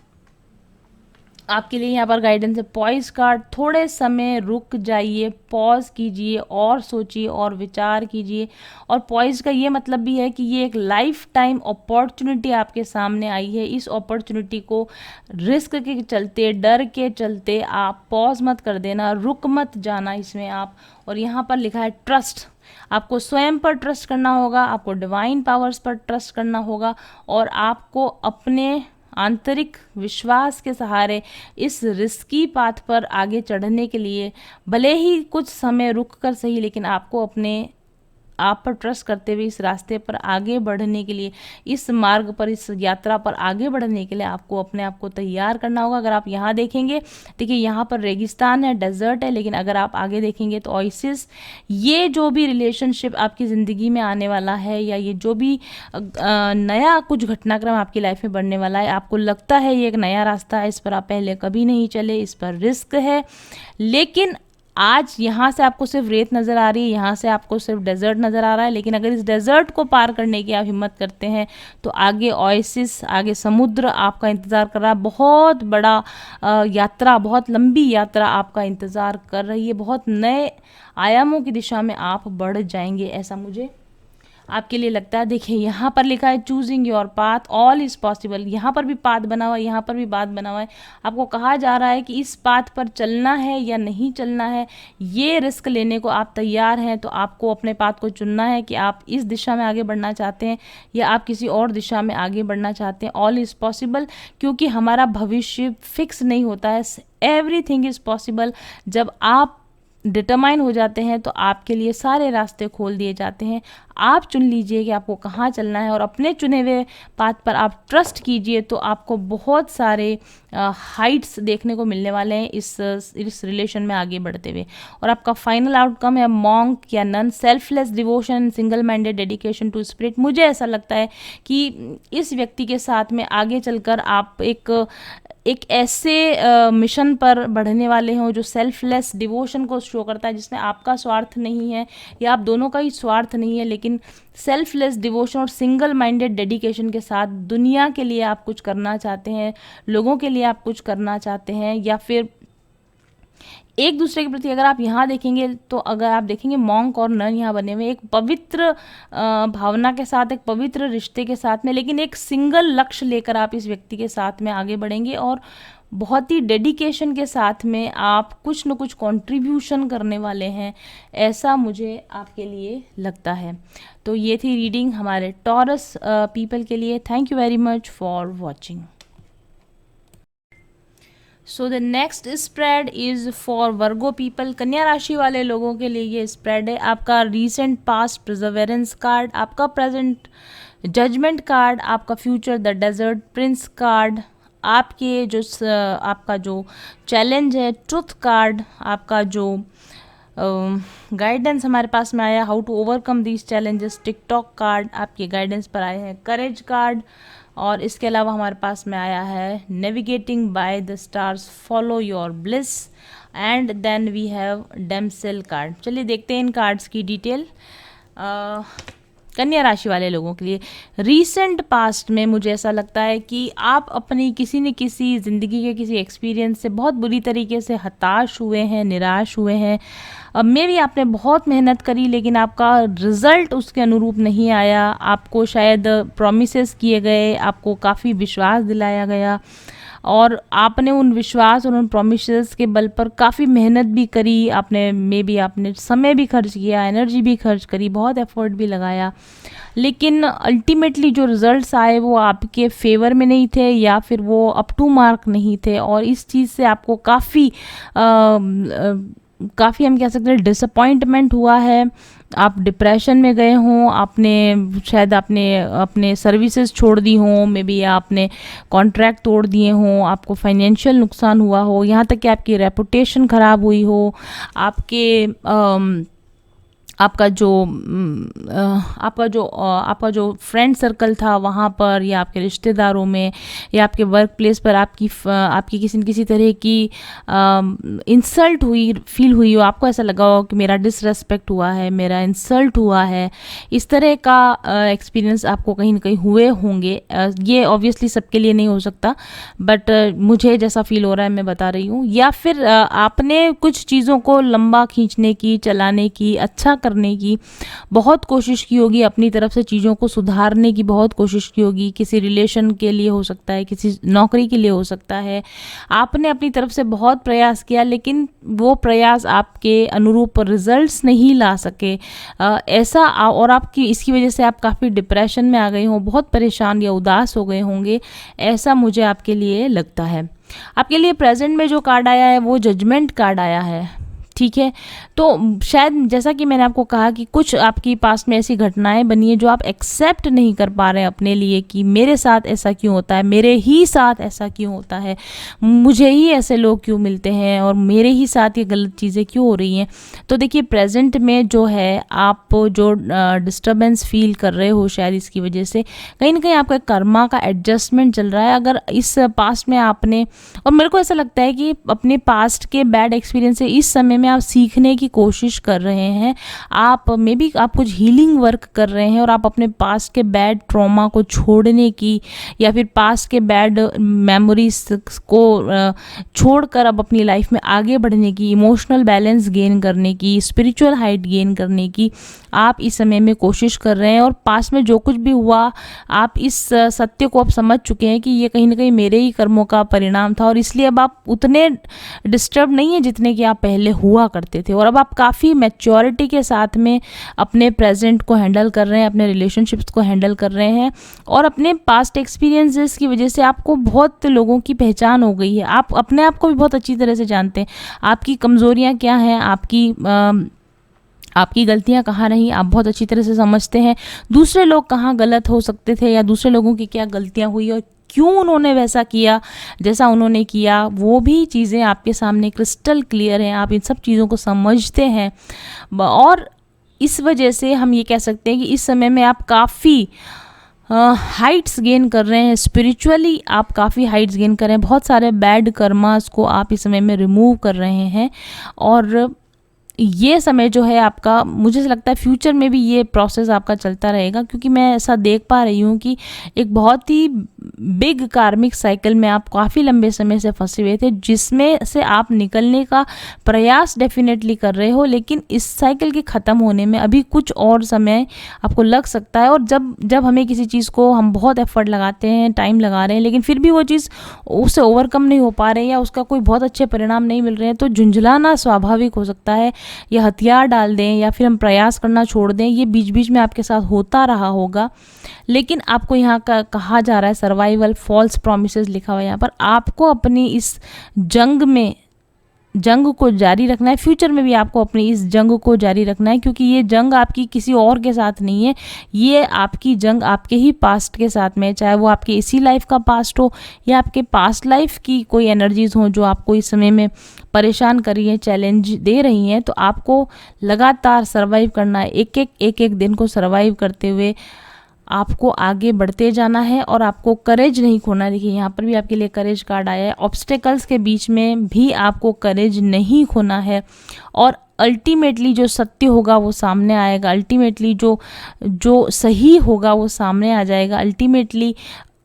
आपके लिए यहाँ पर गाइडेंस है पॉइज कार्ड, थोड़े समय रुक जाइए, पॉज कीजिए और सोचिए और विचार कीजिए। और पॉइज का ये मतलब भी है कि ये एक लाइफ टाइम अपॉर्चुनिटी आपके सामने आई है, इस अपॉर्चुनिटी को रिस्क के चलते, डर के चलते आप पॉज मत कर देना, रुक मत जाना इसमें आप। और यहाँ पर लिखा है ट्रस्ट, आपको स्वयं पर ट्रस्ट करना होगा, आपको डिवाइन पावर्स पर ट्रस्ट करना होगा, और आपको अपने आंतरिक विश्वास के सहारे इस रिस्की पाथ पर आगे चढ़ने के लिए भले ही कुछ समय रुक कर सही, लेकिन आपको अपने आप पर ट्रस्ट करते हुए इस रास्ते पर आगे बढ़ने के लिए, इस मार्ग पर, इस यात्रा पर आगे बढ़ने के लिए आपको अपने आप को तैयार करना होगा। अगर आप यहाँ देखेंगे, देखिए यहाँ पर रेगिस्तान है, डेजर्ट है, लेकिन अगर आप आगे देखेंगे तो ओएसिस, ये जो भी रिलेशनशिप आपकी ज़िंदगी में आने वाला है, या ये जो भी नया कुछ घटनाक्रम आपकी लाइफ में बढ़ने वाला है, आपको लगता है ये एक नया रास्ता है, इस पर आप पहले कभी नहीं चले, इस पर रिस्क है, लेकिन आज यहाँ से आपको सिर्फ रेत नज़र आ रही है, यहाँ से आपको सिर्फ डेजर्ट नज़र आ रहा है, लेकिन अगर इस डेजर्ट को पार करने की आप हिम्मत करते हैं तो आगे ओएसिस, आगे समुद्र आपका इंतज़ार कर रहा है, बहुत बड़ा यात्रा, बहुत लंबी यात्रा आपका इंतज़ार कर रही है, बहुत नए आयामों की दिशा में आप बढ़ जाएंगे, ऐसा मुझे आपके लिए लगता है। देखिए यहाँ पर लिखा है choosing your path, all is possible. यहाँ पर भी पाथ बना हुआ है, यहाँ पर भी पाथ बना हुआ है। आपको कहा जा रहा है कि इस पाथ पर चलना है या नहीं चलना है, ये रिस्क लेने को आप तैयार हैं, तो आपको अपने पाथ को चुनना है कि आप इस दिशा में आगे बढ़ना चाहते हैं या आप किसी और दिशा में आगे बढ़ना चाहते हैं। ऑल इज़ पॉसिबल, क्योंकि हमारा भविष्य फिक्स नहीं होता है, एवरीथिंग इज़ पॉसिबल। जब आप डिटरमाइन हो जाते हैं तो आपके लिए सारे रास्ते खोल दिए जाते हैं। आप चुन लीजिए कि आपको कहाँ चलना है और अपने चुने हुए पाथ पर आप ट्रस्ट कीजिए, तो आपको बहुत सारे हाइट्स देखने को मिलने वाले हैं इस रिलेशन में आगे बढ़ते हुए। और आपका फाइनल आउटकम है मॉन्क या nun, selfless devotion, single minded dedication to spirit. मुझे ऐसा लगता है कि इस व्यक्ति के साथ में आगे चलकर आप एक ऐसे मिशन पर बढ़ने वाले हों जो सेल्फलेस डिवोशन को शो करता है, जिसमें आपका स्वार्थ नहीं है या आप दोनों का ही स्वार्थ नहीं है, लेकिन सेल्फलेस डिवोशन और सिंगल माइंडेड डेडिकेशन के साथ दुनिया के लिए आप कुछ करना चाहते हैं, लोगों के लिए आप कुछ करना चाहते हैं, या फिर एक दूसरे के प्रति अगर आप यहाँ देखेंगे तो अगर आप देखेंगे मॉन्क और नन यहाँ बने हुए एक पवित्र भावना के साथ, एक पवित्र रिश्ते के साथ में, लेकिन एक सिंगल लक्ष्य लेकर आप इस व्यक्ति के साथ में आगे बढ़ेंगे और बहुत ही डेडिकेशन के साथ में आप कुछ न कुछ कंट्रीब्यूशन करने वाले हैं, ऐसा मुझे आपके लिए लगता है। तो ये थी रीडिंग हमारे टॉरस पीपल के लिए। Thank you very much for watching. So the next spread is for Virgo people. कन्या राशि वाले लोगों के लिए ये स्प्रेड है। आपका रीसेंट पास्ट प्रिजर्वेरेंस कार्ड, आपका प्रेजेंट जजमेंट कार्ड, आपका future the desert prince card, आपके जो आपका जो चैलेंज है ट्रुथ कार्ड, आपका जो गाइडेंस हमारे पास में आया how to overcome these challenges TikTok card आपके गाइडेंस पर आए हैं, करेज कार्ड, और इसके अलावा हमारे पास में आया है navigating by the stars, follow your bliss, and then we have damsel card. चलिए देखते हैं इन कार्ड्स की डिटेल। कन्या राशि वाले लोगों के लिए रीसेंट पास्ट में मुझे ऐसा लगता है कि आप अपनी किसी न किसी ज़िंदगी के किसी एक्सपीरियंस से बहुत बुरी तरीके से हताश हुए हैं, निराश हुए हैं। अब मे भी आपने बहुत मेहनत करी लेकिन आपका रिज़ल्ट उसके अनुरूप नहीं आया। आपको शायद प्रॉमिसेस किए गए, आपको काफ़ी विश्वास दिलाया गया और आपने उन विश्वास और उन प्रोमिसेस के बल पर काफ़ी मेहनत भी करी। आपने मे बी आपने समय भी खर्च किया, एनर्जी भी खर्च करी, बहुत एफर्ट भी लगाया, लेकिन अल्टीमेटली जो रिज़ल्ट्स आए वो आपके फेवर में नहीं थे या फिर वो अप टू मार्क नहीं थे, और इस चीज़ से आपको काफ़ी हम कह सकते हैं डिसअपॉइंटमेंट हुआ है। आप डिप्रेशन में गए हों, आपने शायद अपने सर्विसेज छोड़ दी हों, मे बी आपने कॉन्ट्रैक्ट तोड़ दिए हों, आपको फाइनेंशियल नुकसान हुआ हो, यहाँ तक कि आपकी रेपुटेशन ख़राब हुई हो, आपका जो फ्रेंड सर्कल था वहाँ पर, या आपके रिश्तेदारों में, या आपके वर्क प्लेस पर आपकी किसी न किसी तरह की इंसल्ट फील हुई हो, आपको ऐसा लगा हो कि मेरा डिसरेस्पेक्ट हुआ है, मेरा इंसल्ट हुआ है, इस तरह का एक्सपीरियंस आपको कहीं ना कहीं हुए होंगे। ये ऑब्वियसली सबके लिए नहीं हो सकता, बट मुझे जैसा फील हो रहा है मैं बता रही हूँ। या फिर आपने कुछ चीज़ों को लंबा खींचने की, चलाने की, अच्छा करने की बहुत कोशिश की होगी, अपनी तरफ से चीज़ों को सुधारने की बहुत कोशिश की होगी। किसी रिलेशन के लिए हो सकता है, किसी नौकरी के लिए हो सकता है, आपने अपनी तरफ से बहुत प्रयास किया लेकिन वो प्रयास आपके अनुरूप रिजल्ट्स नहीं ला सके, ऐसा, और आपकी इसकी वजह से आप काफ़ी डिप्रेशन में आ गए हों, बहुत परेशान या उदास हो गए होंगे, ऐसा मुझे आपके लिए लगता है। आपके लिए प्रेजेंट में जो कार्ड आया है वो जजमेंट कार्ड आया है, ठीक है। तो शायद जैसा कि मैंने आपको कहा कि कुछ आपकी पास में ऐसी घटनाएं बनी है जो आप एक्सेप्ट नहीं कर पा रहे हैं अपने लिए कि मेरे साथ ऐसा क्यों होता है, मेरे ही साथ ऐसा क्यों होता है, मुझे ही ऐसे लोग क्यों मिलते हैं और मेरे ही साथ ये गलत चीज़ें क्यों हो रही हैं। तो देखिए प्रेजेंट में जो है आप जो डिस्टर्बेंस फील कर रहे हो, शायद इसकी वजह से कहीं ना कहीं आपका कर्मा का एडजस्टमेंट चल रहा है। अगर इस पास्ट में आपने, और मेरे को ऐसा लगता है कि अपने पास्ट के बैड एक्सपीरियंस से इस समय में आप सीखने की कोशिश कर रहे हैं, आप मे बी आप कुछ हीलिंग वर्क कर रहे हैं और आप अपने पास्ट के बैड ट्रॉमा को छोड़ने की या फिर पास्ट के बैड मेमोरीज को छोड़कर अब अपनी लाइफ में आगे बढ़ने की, इमोशनल बैलेंस गेन करने की, स्पिरिचुअल हाइट गेन करने की आप इस समय में कोशिश कर रहे हैं। और पास्ट में जो कुछ भी हुआ, आप इस सत्य को अब समझ चुके हैं कि ये कहीं ना कहीं मेरे ही कर्मों का परिणाम था, और इसलिए अब आप उतने डिस्टर्ब नहीं है जितने कि आप पहले हुआ करते थे। और अब आप काफ़ी मैच्योरिटी के साथ में अपने प्रेजेंट को हैंडल कर रहे हैं, अपने रिलेशनशिप्स को हैंडल कर रहे हैं, और अपने पास्ट एक्सपीरियंसेस की वजह से आपको बहुत लोगों की पहचान हो गई है। आप अपने आप को भी बहुत अच्छी तरह से जानते हैं, आपकी कमज़ोरियाँ क्या हैं, आपकी गलतियां कहाँ रही, आप बहुत अच्छी तरह से समझते हैं। दूसरे लोग कहाँ गलत हो सकते थे या दूसरे लोगों की क्या गलतियां हुई और क्यों उन्होंने वैसा किया जैसा उन्होंने किया, वो भी चीज़ें आपके सामने क्रिस्टल क्लियर हैं। आप इन सब चीज़ों को समझते हैं, और इस वजह से हम ये कह सकते हैं कि इस समय में आप काफ़ी हाइट्स गेन कर रहे हैं। स्पिरिचुअली आप काफ़ी हाइट्स गेन कर रहे हैं। बहुत सारे बैड कर्मास को आप इस समय में रिमूव कर रहे हैं, और ये समय जो है आपका, मुझे लगता है फ्यूचर में भी ये प्रोसेस आपका चलता रहेगा, क्योंकि मैं ऐसा देख पा रही हूँ कि एक बहुत ही बिग कार्मिक साइकिल में आप काफ़ी लंबे समय से फंसे हुए थे, जिसमें से आप निकलने का प्रयास डेफिनेटली कर रहे हो, लेकिन इस साइकिल के ख़त्म होने में अभी कुछ और समय आपको लग सकता है। और जब हमें किसी चीज़ को हम बहुत एफर्ट लगाते हैं, टाइम लगा रहे हैं, लेकिन फिर भी वो चीज़ उससे ओवरकम नहीं हो पा रहे या उसका कोई बहुत अच्छे परिणाम नहीं मिल रहे हैं, तो झुंझलाना स्वाभाविक हो सकता है। या हथियार डाल दें या फिर हम प्रयास करना छोड़ दें, ये बीच बीच में आपके साथ होता रहा होगा। लेकिन आपको यहाँ का कहा जा रहा है सर्वाइवल, फॉल्स प्रॉमिसेस लिखा हुआ है यहाँ पर, आपको अपनी इस जंग को जारी रखना है। फ्यूचर में भी आपको अपनी इस जंग को जारी रखना है, क्योंकि ये जंग आपकी किसी और के साथ नहीं है, ये आपकी जंग आपके ही पास्ट के साथ में है। चाहे वो आपके इसी लाइफ का पास्ट हो या आपके पास्ट लाइफ की कोई एनर्जीज हो जो आपको इस समय में परेशान कर रही है, चैलेंज दे रही हैं, तो आपको लगातार सर्वाइव करना है। एक एक दिन को सर्वाइव करते हुए आपको आगे बढ़ते जाना है, और आपको करेज नहीं खोना। देखिए यहाँ पर भी आपके लिए करेज कार्ड आया है। ऑब्स्टेकल्स के बीच में भी आपको करेज नहीं खोना है, और अल्टीमेटली जो सत्य होगा वो सामने आएगा। अल्टीमेटली जो सही होगा वो सामने आ जाएगा। अल्टीमेटली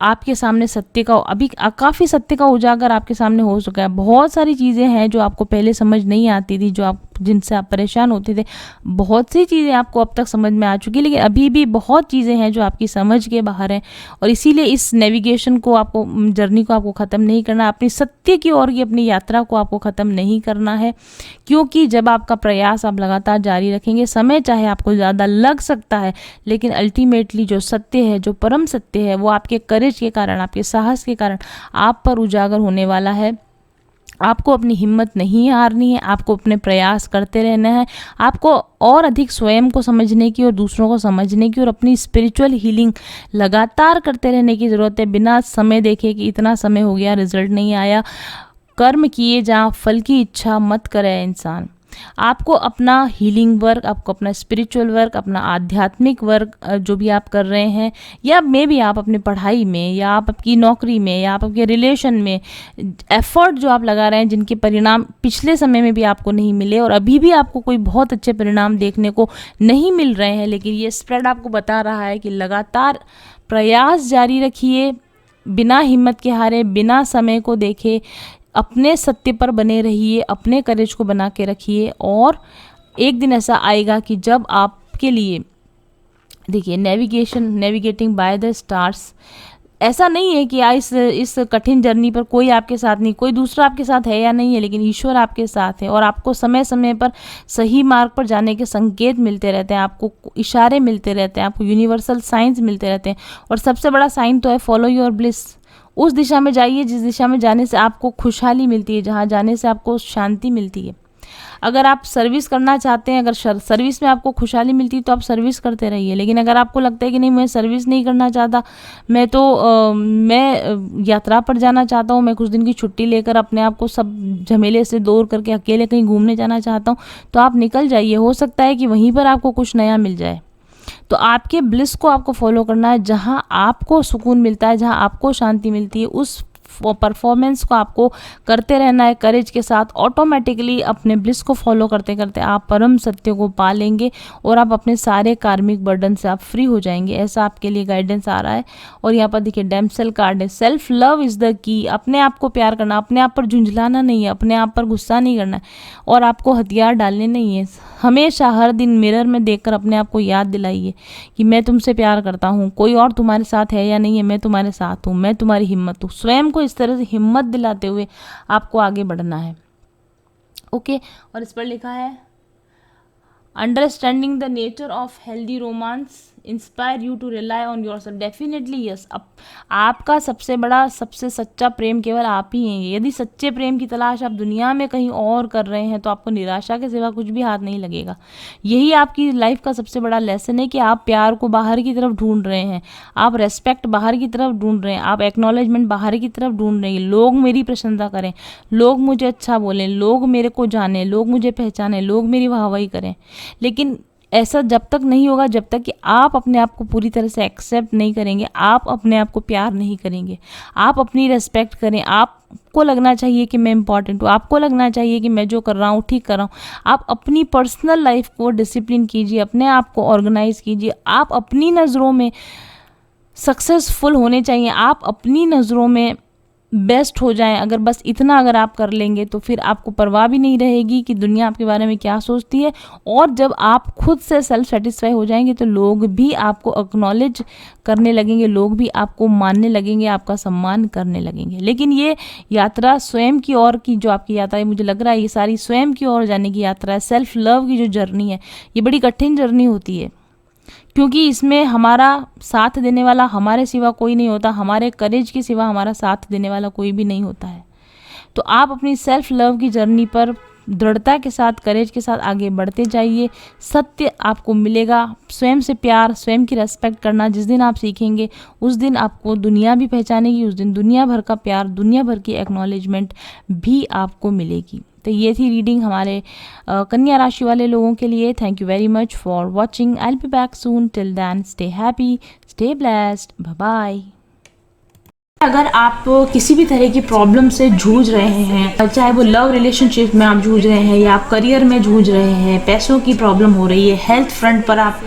आपके सामने सत्य का अभी काफ़ी सत्य का उजागर आपके सामने हो चुका है। बहुत सारी चीज़ें हैं जो आपको पहले समझ नहीं आती थी, जिनसे आप परेशान होते थे। बहुत सी चीज़ें आपको अब तक समझ में आ चुकी, लेकिन अभी भी बहुत चीज़ें हैं जो आपकी समझ के बाहर हैं, और इसीलिए इस नेविगेशन को आपको, जर्नी को आपको ख़त्म नहीं करना, अपनी सत्य की ओर की अपनी यात्रा को आपको ख़त्म नहीं करना है। क्योंकि जब आपका प्रयास आप लगातार जारी रखेंगे, समय चाहे आपको ज़्यादा लग सकता है, लेकिन अल्टीमेटली जो सत्य है, जो परम सत्य है, वो आपके करेज के कारण, आपके साहस के कारण आप पर उजागर होने वाला है। आपको अपनी हिम्मत नहीं हारनी है, आपको अपने प्रयास करते रहना है, आपको और अधिक स्वयं को समझने की और दूसरों को समझने की और अपनी स्पिरिचुअल हीलिंग लगातार करते रहने की ज़रूरत है। बिना समय देखे कि इतना समय हो गया, रिजल्ट नहीं आया। कर्म किए जहाँ फल की इच्छा मत करे इंसान। आपको अपना हीलिंग वर्क, आपको अपना स्पिरिचुअल वर्क, अपना आध्यात्मिक वर्क जो भी आप कर रहे हैं, या मे भी आप अपनी पढ़ाई में या आप आपकी नौकरी में या आप आपके रिलेशन में एफर्ट जो आप लगा रहे हैं, जिनके परिणाम पिछले समय में भी आपको नहीं मिले और अभी भी आपको कोई बहुत अच्छे परिणाम देखने को नहीं मिल रहे हैं, लेकिन ये स्प्रेड आपको बता रहा है कि लगातार प्रयास जारी रखिए, बिना हिम्मत के हारे, बिना समय को देखे, अपने सत्य पर बने रहिए, अपने करेज को बना के रखिए। और एक दिन ऐसा आएगा कि जब आपके लिए, देखिए, नेविगेटिंग बाय द स्टार्स, ऐसा नहीं है कि इस कठिन जर्नी पर कोई आपके साथ नहीं, कोई दूसरा आपके साथ है या नहीं है, लेकिन ईश्वर आपके साथ है और आपको समय समय पर सही मार्ग पर जाने के संकेत मिलते रहते हैं, आपको इशारे मिलते रहते हैं, आपको यूनिवर्सल साइंस मिलते रहते हैं। और सबसे बड़ा साइन तो है फॉलो योर ब्लिस। उस दिशा में जाइए जिस दिशा में जाने से आपको खुशहाली मिलती है, जहाँ जाने से आपको शांति मिलती है। अगर आप सर्विस करना चाहते हैं, अगर सर्विस में आपको खुशहाली मिलती है तो आप सर्विस करते रहिए। लेकिन अगर आपको लगता है कि नहीं, मैं सर्विस नहीं करना चाहता, मैं यात्रा पर जाना चाहता हूँ, मैं कुछ दिन की छुट्टी लेकर अपने आप को सब झमेले से दूर करके अकेले कहीं घूमने जाना चाहता हूँ, तो आप निकल जाइए। हो सकता है कि वहीं पर आपको कुछ नया मिल जाए। तो आपके ब्लिस को आपको फॉलो करना है, जहाँ आपको सुकून मिलता है, जहाँ आपको शांति मिलती है, उस परफॉर्मेंस को आपको करते रहना है करेज के साथ। ऑटोमेटिकली अपने ब्लिस को फॉलो करते करते आप परम सत्य को पा लेंगे और आप अपने सारे कार्मिक बर्डन से आप फ्री हो जाएंगे, ऐसा आपके लिए गाइडेंस आ रहा है। और यहाँ पर देखिए डैमसेल कार्ड है, self love is the key. अपने आप को प्यार करना, अपने आप पर झुंझलाना नहीं है, अपने आप पर गुस्सा नहीं करना है और आपको हथियार डालने नहीं है। हमेशा हर दिन मिरर में देखकर अपने आप को याद दिलाइए कि मैं तुमसे प्यार करता हूँ, कोई और तुम्हारे साथ है या नहीं है, मैं तुम्हारे साथ हूँ, मैं तुम्हारी हिम्मत हूँ। स्वयं को इस तरह से हिम्मत दिलाते हुए आपको आगे बढ़ना है। ओके, और इस पर लिखा है understanding the nature of healthy romance inspire you to rely on yourself. Definitely yes, अब आपका सबसे बड़ा सबसे सच्चा प्रेम केवल आप ही हैं। यदि सच्चे प्रेम की तलाश आप दुनिया में कहीं और कर रहे हैं तो आपको निराशा के सिवा कुछ भी हाथ नहीं लगेगा। यही आपकी लाइफ का सबसे बड़ा लेसन है कि आप प्यार को बाहर की तरफ ढूंढ रहे हैं, आप रेस्पेक्ट बाहर की तरफ ढूंढ रहे हैं, आप एक्नॉलेजमेंट बाहर की तरफ ढूंढ रहे हैं। लोग मेरी प्रशंसा करें, लोग मुझे अच्छा बोलें, लोग मेरे को जानें, लोग मुझे पहचानें, लोग मेरी वाहवाही करें। लेकिन ऐसा जब तक नहीं होगा जब तक कि आप अपने आप को पूरी तरह से एक्सेप्ट नहीं करेंगे, आप अपने आप को प्यार नहीं करेंगे, आप अपनी रेस्पेक्ट करें। आपको लगना चाहिए कि मैं इंपॉर्टेंट हूँ, आपको लगना चाहिए कि मैं जो कर रहा हूँ ठीक कर रहा हूँ। आप अपनी पर्सनल लाइफ को डिसिप्लिन कीजिए, अपने आप को ऑर्गेनाइज कीजिए। आप अपनी नज़रों में सक्सेसफुल होने चाहिए, आप अपनी नज़रों में बेस्ट हो जाएं। अगर बस इतना अगर आप कर लेंगे तो फिर आपको परवाह भी नहीं रहेगी कि दुनिया आपके बारे में क्या सोचती है। और जब आप खुद से सेल्फ सेटिस्फाई हो जाएंगे तो लोग भी आपको एक्नॉलेज करने लगेंगे, लोग भी आपको मानने लगेंगे, आपका सम्मान करने लगेंगे। लेकिन ये यात्रा स्वयं की ओर की जो आपकी यात्रा है, मुझे लग रहा है ये सारी स्वयं की ओर जाने की यात्रा है। सेल्फ लव की जो जर्नी है ये बड़ी कठिन जर्नी होती है, क्योंकि इसमें हमारा साथ देने वाला हमारे सिवा कोई नहीं होता, हमारे करेज के सिवा हमारा साथ देने वाला कोई भी नहीं होता है। तो आप अपनी सेल्फ लव की जर्नी पर दृढ़ता के साथ, करेज के साथ आगे बढ़ते जाइए। सत्य आपको मिलेगा, स्वयं से प्यार, स्वयं की रेस्पेक्ट करना जिस दिन आप सीखेंगे उस दिन आपको दुनिया भी पहचानेगी, उस दिन दुनिया भर का प्यार, दुनिया भर की एक्नॉलेजमेंट भी आपको मिलेगी। तो ये थी रीडिंग हमारे कन्या राशि वाले लोगों के लिए। Thank you very much for watching. I will be back soon. Till then stay happy, stay blessed, bye bye. अगर आप किसी भी तरह की प्रॉब्लम से जूझ रहे हैं, चाहे वो लव रिलेशनशिप में आप जूझ रहे हैं या आप करियर में जूझ रहे हैं, पैसों की प्रॉब्लम हो रही है, हेल्थ फ्रंट पर आप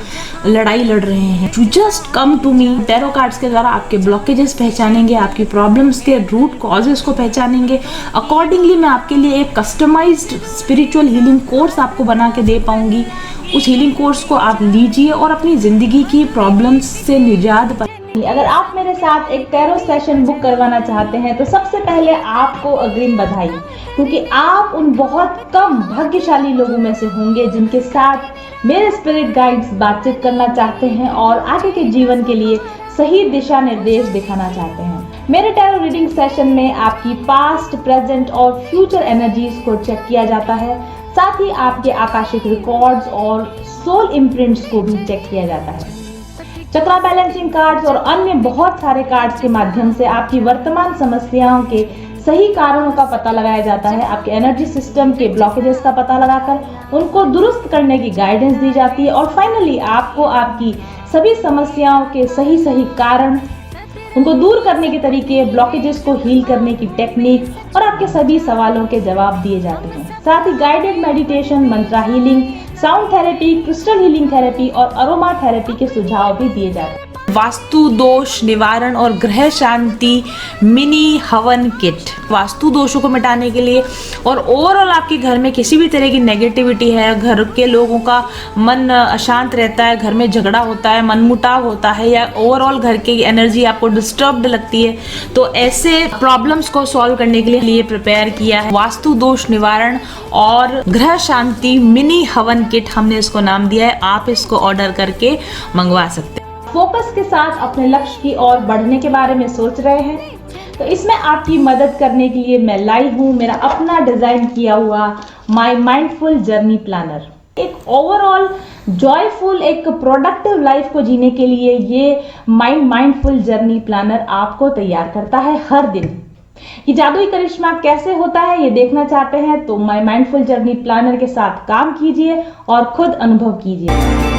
लड़ाई लड़ रहे हैं, you just come to me. Tarot cards के द्वारा आपके ब्लॉकेजेस पहचानेंगे, आपकी प्रॉब्लम्स के रूट कॉजेस को पहचानेंगे। अकॉर्डिंगली मैं आपके लिए एक कस्टमाइज्ड स्पिरिचुअल हीलिंग कोर्स आपको बना के दे पाऊंगी। उस हीलिंग कोर्स को आप लीजिए और अपनी ज़िंदगी की प्रॉब्लम्स से निजात पाइए। अगर आप मेरे साथ एक टैरो सेशन बुक करवाना चाहते हैं तो सबसे पहले आपको अग्रिम बधाई, क्योंकि आप उन बहुत कम भाग्यशाली लोगों में से होंगे जिनके साथ मेरे स्पिरिट गाइड्स बातचीत करना चाहते हैं और आगे के जीवन के लिए सही दिशा निर्देश दिखाना चाहते हैं। मेरे टैरो रीडिंग सेशन में आपकी पास्ट, प्रेजेंट और फ्यूचर एनर्जीज को चेक किया जाता है। साथ ही आपके आकाशिक रिकॉर्ड्स और सोल इम्प्रिंट्स को भी चेक किया जाता है। चक्रा बैलेंसिंग कार्ड्स और अन्य बहुत सारे कार्ड्स के माध्यम से आपकी वर्तमान समस्याओं के सही कारणों का पता लगाया जाता है। आपके एनर्जी सिस्टम के ब्लॉकेजेस का पता लगाकर उनको दुरुस्त करने की गाइडेंस दी जाती है। और फाइनली आपको आपकी सभी समस्याओं के सही कारण, उनको दूर करने के तरीके, ब्लॉकेजेस को हील करने की टेक्निक और आपके सभी सवालों के जवाब दिए जाते हैं। साथ ही guided meditation, mantra healing, sound therapy, crystal healing therapy और अरोमा थेरेपी के सुझाव भी दिए जाते हैं। वास्तु दोष निवारण और ग्रह शांति मिनी हवन किट, वास्तु दोषों को मिटाने के लिए और ओवरऑल आपके घर में किसी भी तरह की नेगेटिविटी है, घर के लोगों का मन अशांत रहता है, घर में झगड़ा होता है, मनमुटाव होता है या ओवरऑल घर की एनर्जी आपको डिस्टर्ब्ड लगती है, तो ऐसे प्रॉब्लम्स को सॉल्व करने के लिए प्रिपेयर किया है वास्तु दोष निवारण और ग्रह शांति मिनी हवन किट, हमने इसको नाम दिया है। आप इसको ऑर्डर करके मंगवा सकते हैं। फोकस के साथ अपने लक्ष्य की ओर बढ़ने के बारे में सोच रहे हैं तो इसमें आपकी मदद करने के लिए मैं लाई हूँ मेरा अपना डिजाइन किया हुआ माय माइंडफुल जर्नी प्लानर। एक ओवरऑल जॉयफुल, एक प्रोडक्टिव लाइफ को जीने के लिए ये माइंडफुल जर्नी प्लानर आपको तैयार करता है हर दिन। ये जादुई करिश्मा कैसे होता है ये देखना चाहते हैं तो माय माइंडफुल जर्नी प्लानर के साथ काम कीजिए और खुद अनुभव कीजिए।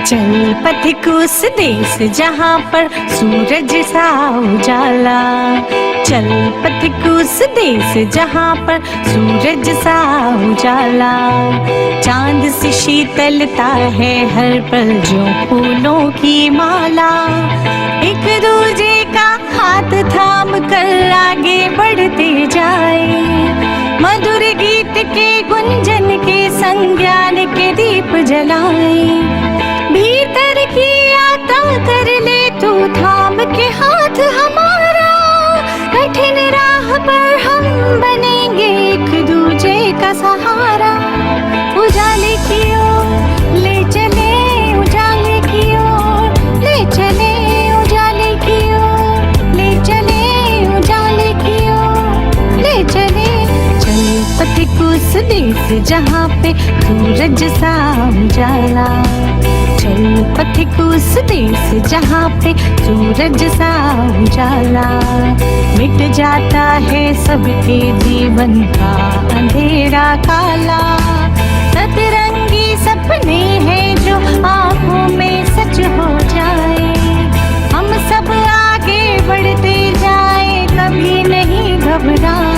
चल पथिक उस देश जहाँ पर सूरज सा उजाला, चल पथिक उस देश जहाँ पर सूरज सा उजाला। चांद से शीतलता है हर पल जो फूलों की माला, एक दूजे का हाथ थाम कर आगे बढ़ते जाए। मधुर गीत के गुंजन के संग ज्ञान के दीप जलाए। भीतर की आता कर ले तू थाम के हाथ हमारा, कठिन राह पर हम बनेंगे एक दूजे का सहारा। उजाले की ओर ले चले, उजाले की ओर ले चले, उजाले की ओर ले चले, उजाले की ओर ले चले। चल पथिक उस देश जहाँ पे सूरज सा उजाला, चल पथिक उस देश जहाँ पे सूरज सा उजाला। मिट जाता है सबके जीवन का अंधेरा काला, सतरंगी सपने हैं जो आँखों में सच हो जाए। हम सब आगे बढ़ते जाए, कभी नहीं घबराए।